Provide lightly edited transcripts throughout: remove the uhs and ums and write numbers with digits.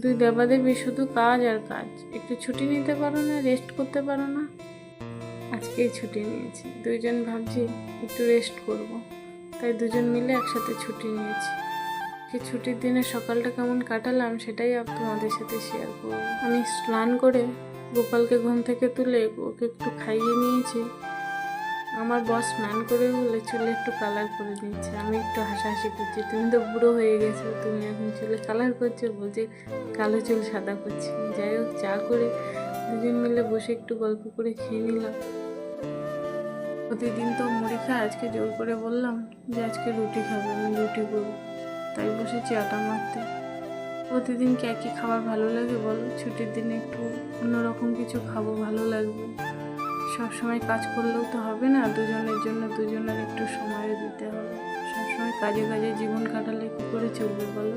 দুই দেবাদেবী শুধু কাজ আর কাজ। একটু ছুটি নিতে পারো না? রেস্ট করতে পারো না? আজকেই ছুটি নিয়েছি। দুইজন ভাবছি একটু রেস্ট করব, তাই দুজন মিলে একসাথে ছুটি নিয়েছি। ছুটির দিনে সকালটা কেমন কাটালাম সেটাই তোমাদের সাথে শেয়ার করব। আমি স্নান করে গোপালকে ঘুম থেকে তুলে ওকে একটু খাইয়ে নিয়েছি। আমার বস স্নান করে বলে চুলে একটু কালার করে দিচ্ছে। আমি একটু হাসাহাসি করছি, তুমি তো বুড়ো হয়ে গেছো, তুমি এখন চুলে কালার করছো? বলছে কালো চুল সাদা করছি। যাই হোক, চা করে দুজন মিলে বসে একটু গল্প করে খেয়ে নিলাম। প্রতিদিন তো মুড়ি খায়, আজকে জোর করে বললাম যে আজকে রুটি খাবে, আমি রুটি করবো, তাই বসেছি আটা মারতে। প্রতিদিন কি একই খাবার ভালো লাগে বলো? ছুটির দিনে একটু অন্যরকম কিছু খাবো, ভালো লাগবে। সবসময় কাজ করলেও তো হবে না, দুজনের জন্য দুজনের একটু সময়ও দিতে হবে। সবসময় কাজে কাজে জীবন কাটালে কী করে চলবে বলো?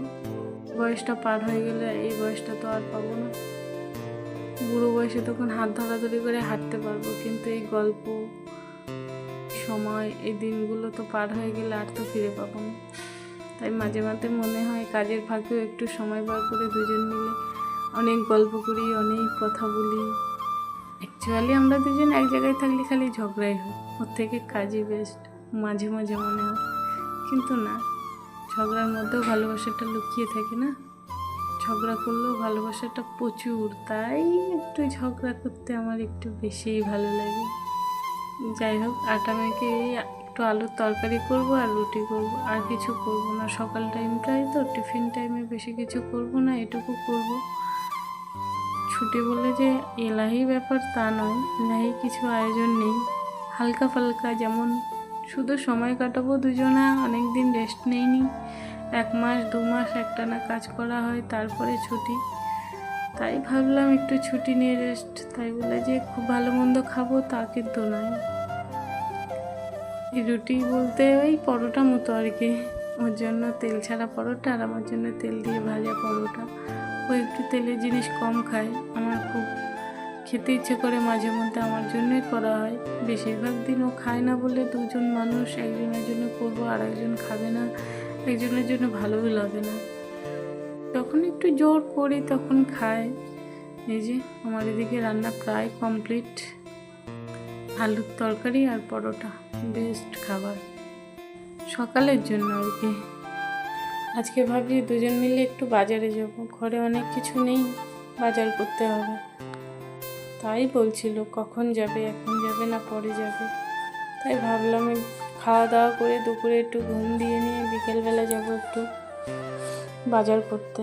বয়সটা পার হয়ে গেলে এই বয়সটা তো আর পাবো না। বুড়ো বয়সে তখন হাত ধরাধরি করে হাঁটতে পারবো, কিন্তু এই গল্প সময় এই দিনগুলো তো পার হয়ে গেলে আর তো ফিরে পাবো না। তাই মাঝে মাঝে মনে হয় কাজের ফাঁকেও একটু সময় বার করে দুজন মিলে অনেক গল্প করি, অনেক কথা বলি। অ্যাকচুয়ালি আমরা দুজন এক জায়গায় থাকলে খালি ঝগড়াই হয়, ওর থেকে কাজই বেস্ট মাঝে মাঝে মনে হয়। কিন্তু না, ঝগড়ার মধ্যেও ভালোবাসাটা লুকিয়ে থাকে না? ঝগড়া করলেও ভালোবাসাটা প্রচুর, তাই একটু ঝগড়া করতে আমার একটু বেশিই ভালো লাগে। যাই হোক, আটা মেখে একটু আলুর তরকারি করব আর রুটি করব, আর কিছু করব না। সকাল টাইমটাই তো, টিফিন টাইমে বেশি কিছু করব না, এটুকু করব। ছুটি বলে যে এলাহি ব্যাপার তা নয়, এলাহি কিছু আয়োজন নেই, হালকা ফালকা, যেমন শুধু সময় কাটাবো দুজনা। অনেক দিন রেস্ট নেইনি, 1 মাস 2 মাস একটানা কাজ করা হয়, তারপরে ছুটি। তাই ভাবলাম একটু ছুটি নিয়ে রেস্ট। তাই বলে যে খুব ভালো মন্দ খাবো তা কিন্তু নয়। এই রুটি বলতে ওই পরোটা মতো আর কি, ওর জন্য তেল ছাড়া পরোটা আর আমার জন্য তেল দিয়ে ভাজা পরোটা। ও একটু তেলের জিনিস কম খায়, আমার খুব খেতে ইচ্ছে করে, মাঝে মধ্যে আমার জন্যই করা হয়। বেশিরভাগ দিন ও খায় না বলে দুজন মানুষ, একজনের জন্য করবো আর একজন খাবে না, একজনের জন্য ভালোই লাগে না। যখন একটু জোর করি তখন খায়। এই যে আমার এদিকে রান্না প্রায় কমপ্লিট, আলুর তরকারি আর পরোটা বেস্ট খাবার সকালের জন্য আর কি। আজকে ভাবছি দুজন মিলে একটু বাজারে যাব, ঘরে অনেক কিছু নেই, বাজার করতে হবে। তাই বলছিল কখন যাবে, এখন যাবে না পরে যাবে। তাই ভাবলাম খাওয়া দাওয়া করে দুপুরে একটু ঘুম দিয়ে নিয়ে বিকেলবেলা যাব একটু বাজার করতে।